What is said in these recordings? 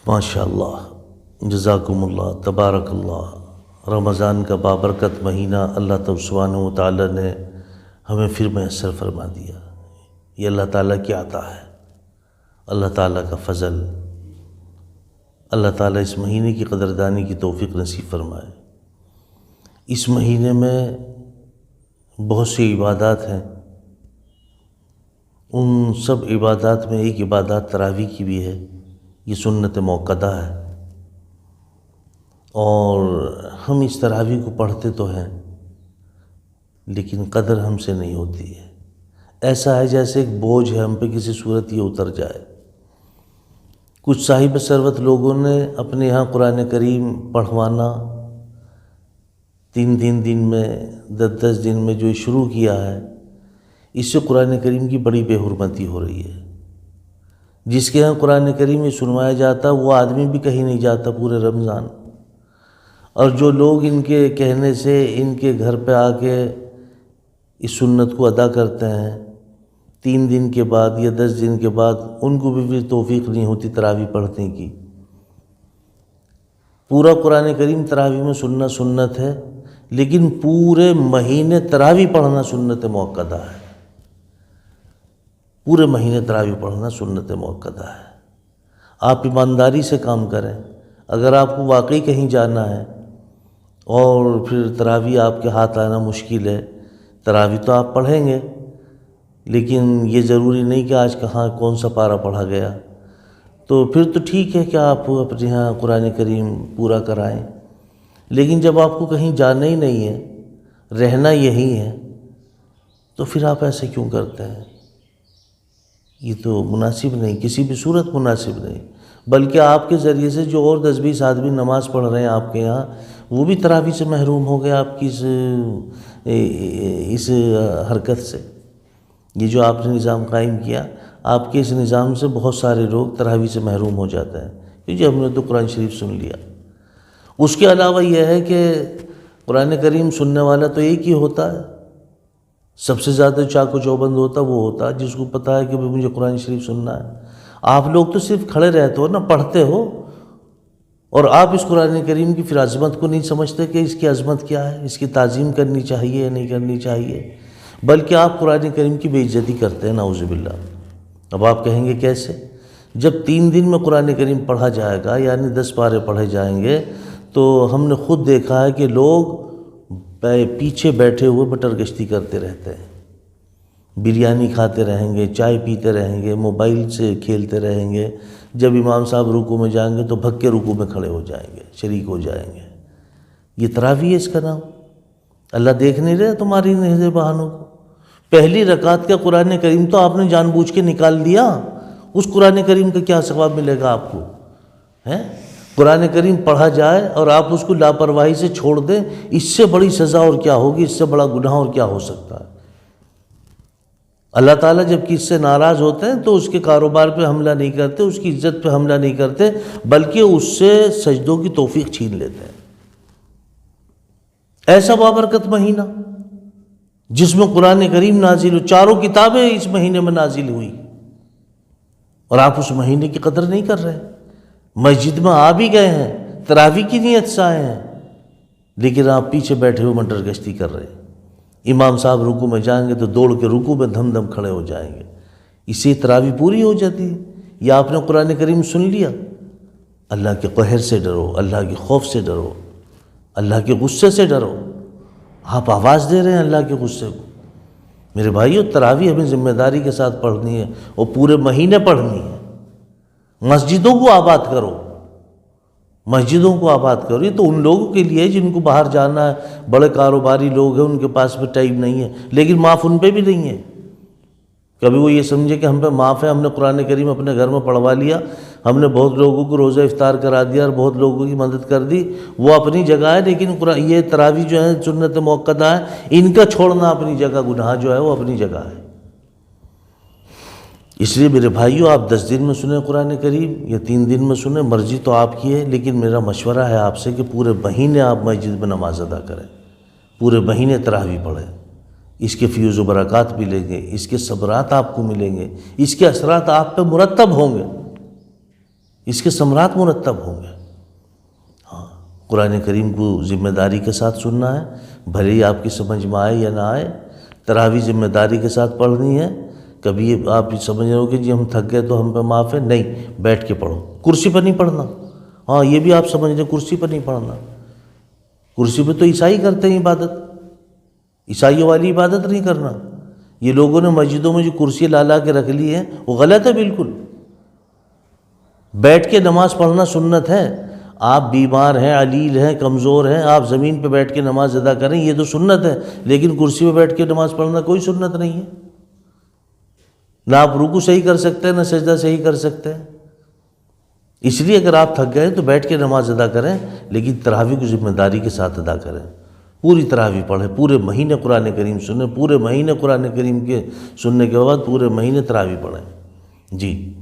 ماشاء اللہ، جزاکم اللہ، تبارک اللہ۔ رمضان کا بابرکت مہینہ اللہ سبحانہ و تعالیٰ نے ہمیں پھر میسر فرما دیا۔ یہ اللہ تعالیٰ کی عطا ہے، اللہ تعالیٰ کا فضل۔ اللہ تعالیٰ اس مہینے کی قدردانی کی توفیق نصیب فرمائے۔ اس مہینے میں بہت سی عبادات ہیں، ان سب عبادات میں ایک عبادات تراویح کی بھی ہے۔ یہ سنت موقدہ ہے، اور ہم اس تراویح کو پڑھتے تو ہیں لیکن قدر ہم سے نہیں ہوتی ہے۔ ایسا ہے جیسے ایک بوجھ ہے ہم پہ، کسی صورت یہ اتر جائے۔ کچھ صاحب ثروت لوگوں نے اپنے یہاں قرآن کریم پڑھوانا 3 دن میں 10 دن میں جو شروع کیا ہے، اس سے قرآن کریم کی بڑی بے حرمتی ہو رہی ہے۔ جس کے ہاں قرآن کریم یہ سنوایا جاتا وہ آدمی بھی کہیں نہیں جاتا پورے رمضان، اور جو لوگ ان کے کہنے سے ان کے گھر پہ آ کے اس سنت کو ادا کرتے ہیں 3 دن کے بعد یا 10 دن کے بعد، ان کو بھی توفیق نہیں ہوتی تراویح پڑھنے کی۔ پورا قرآن کریم تراویح میں سننا سنت ہے، لیکن پورے مہینے تراویح پڑھنا سنت موقدہ ہے۔ پورے مہینے تراویح پڑھنا سنت موقدہ ہے۔ آپ ایمانداری سے کام کریں۔ اگر آپ کو واقعی کہیں جانا ہے اور پھر تراویح آپ کے ہاتھ آنا مشکل ہے، تراویح تو آپ پڑھیں گے، لیکن یہ ضروری نہیں کہ آج کہاں کون سا پارہ پڑھا گیا، تو پھر تو ٹھیک ہے کہ آپ اپنے یہاں قرآن کریم پورا کرائیں۔ لیکن جب آپ کو کہیں جانا ہی نہیں ہے، رہنا یہی ہے، تو پھر آپ ایسے کیوں کرتے ہیں؟ یہ تو مناسب نہیں، کسی بھی صورت مناسب نہیں۔ بلکہ آپ کے ذریعے سے جو اور 10-20 آدمی نماز پڑھ رہے ہیں آپ کے یہاں، وہ بھی تراویح سے محروم ہو گئے آپ کی اس حرکت سے۔ یہ جو آپ نے نظام قائم کیا، آپ کے اس نظام سے بہت سارے لوگ تراویح سے محروم ہو جاتے ہیں، کیونکہ ہم نے تو قرآن شریف سن لیا۔ اس کے علاوہ یہ ہے کہ قرآن کریم سننے والا تو ایک ہی ہوتا ہے، سب سے زیادہ چاق و چوبند ہوتا وہ ہوتا جس کو پتہ ہے کہ مجھے قرآن شریف سننا ہے۔ آپ لوگ تو صرف کھڑے رہتے ہو نا، پڑھتے ہو، اور آپ اس قرآن کریم کی پھر عظمت کو نہیں سمجھتے کہ اس کی عظمت کیا ہے، اس کی تعظیم کرنی چاہیے یا نہیں کرنی چاہیے، بلکہ آپ قرآن کریم کی بے عزتی کرتے ہیں، نعوذ باللہ۔ اب آپ کہیں گے کیسے؟ جب 3 دن میں قرآن کریم پڑھا جائے گا، یعنی 10 پارے پڑھے جائیں گے، تو ہم نے خود دیکھا ہے کہ لوگ پیچھے بیٹھے ہوئے بٹر گشتی کرتے رہتے ہیں، بریانی کھاتے رہیں گے، چائے پیتے رہیں گے، موبائل سے کھیلتے رہیں گے۔ جب امام صاحب رکوع میں جائیں گے تو بھگ کے رکوع میں کھڑے ہو جائیں گے، شریک ہو جائیں گے۔ یہ تراویح ہے اس کا نام؟ اللہ دیکھ نہیں رہے تمہاری نہج بہانوں کو؟ پہلی رکعت کا قرآن کریم تو آپ نے جان بوجھ کے نکال دیا، اس قرآن کریم کا کیا ثواب ملے گا آپ کو؟ قرآن کریم پڑھا جائے اور آپ اس کو لاپرواہی سے چھوڑ دیں، اس سے بڑی سزا اور کیا ہوگی، اس سے بڑا گناہ اور کیا ہو سکتا ہے؟ اللہ تعالیٰ جب کس سے ناراض ہوتے ہیں تو اس کے کاروبار پہ حملہ نہیں کرتے، اس کی عزت پہ حملہ نہیں کرتے، بلکہ اس سے سجدوں کی توفیق چھین لیتے ہیں۔ ایسا بابرکت مہینہ جس میں قرآن کریم نازل ہو، 4 کتابیں اس مہینے میں نازل ہوئی، اور آپ اس مہینے کی قدر نہیں کر رہے۔ مسجد میں آ بھی گئے ہیں، تراویح کی نیت سے آئے ہیں، لیکن آپ پیچھے بیٹھے ہوئے مٹر گشتی کر رہے ہیں۔ امام صاحب رکوع میں جائیں گے تو دوڑ کے رکوع میں دھم دھم کھڑے ہو جائیں گے، اس سے تراویح پوری ہو جاتی ہے۔ یا آپ نے قرآن کریم سن لیا؟ اللہ کے قہر سے ڈرو، اللہ کے خوف سے ڈرو، اللہ کے غصے سے ڈرو۔ آپ آواز دے رہے ہیں اللہ کے غصے کو۔ میرے بھائیو، تراویح ہمیں ذمہ داری کے ساتھ پڑھنی ہے، اور پورے مہینے پڑھنی ہے۔ مسجدوں کو آباد کرو، مسجدوں کو آباد کرو۔ یہ تو ان لوگوں کے لیے جن کو باہر جانا ہے، بڑے کاروباری لوگ ہیں، ان کے پاس بھی ٹائم نہیں ہے، لیکن معاف ان پہ بھی نہیں ہے۔ کبھی وہ یہ سمجھے کہ ہم پہ معاف ہے، ہم نے قرآن کریم اپنے گھر میں پڑھوا لیا، ہم نے بہت لوگوں کو روزہ افطار کرا دیا اور بہت لوگوں کی مدد کر دی، وہ اپنی جگہ ہے، لیکن یہ تراویح جو ہے سنت موقدہ ہے، ان کا چھوڑنا اپنی جگہ، گناہ جو ہے وہ اپنی جگہ ہے۔ اس لیے میرے بھائیوں، آپ 10 دن میں سنیں قرآن کریم یا 3 دن میں سنیں، مرضی تو آپ کی ہے، لیکن میرا مشورہ ہے آپ سے کہ پورے مہینے آپ مسجد میں نماز ادا کریں، پورے مہینے تراویح پڑھیں۔ اس کے فیوز و برکات ملیں گے، اس کے ثمرات آپ کو ملیں گے، اس کے اثرات آپ پہ مرتب ہوں گے۔ اس کے ثمرات مرتب ہوں گے۔ ہاں، قرآن کریم کو ذمہ داری کے ساتھ سننا ہے، بھلے ہی آپ کی سمجھ میں آئے یا نہ آئے۔ تراویح ذمہ داری کے ساتھ پڑھنی ہے۔ کبھی آپ سمجھ رہے ہو کہ جی ہم تھک گئے تو ہم پہ معاف ہے، نہیں، بیٹھ کے پڑھو، کرسی پر نہیں پڑھنا۔ ہاں، یہ بھی آپ سمجھ رہے ہیں، کرسی پر نہیں پڑھنا۔ کرسی پہ تو عیسائی کرتے ہیں عبادت، عیسائیوں والی عبادت نہیں کرنا۔ یہ لوگوں نے مسجدوں میں جو کرسی لا لا کے رکھ لی ہے وہ غلط ہے بالکل۔ بیٹھ کے نماز پڑھنا سنت ہے۔ آپ بیمار ہیں، علیل ہیں، کمزور ہیں، آپ زمین پہ بیٹھ کے نماز ادا کریں، یہ تو سنت ہے، لیکن کرسی پہ بیٹھ کے نماز پڑھنا کوئی سنت نہیں ہے۔ نہ آپ رکوع صحیح کر سکتے ہیں، نہ سجدہ صحیح کر سکتے ہیں۔ اس لیے اگر آپ تھک گئے تو بیٹھ کے نماز ادا کریں، لیکن تراویح کو ذمہ داری کے ساتھ ادا کریں۔ پوری تراویح پڑھیں، پورے مہینے قرآن کریم سنیں، پورے مہینے قرآن کریم کے سننے کے بعد پورے مہینے تراویح پڑھیں۔ جی،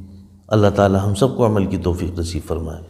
اللہ تعالی ہم سب کو عمل کی توفیق نصیب فرمائے۔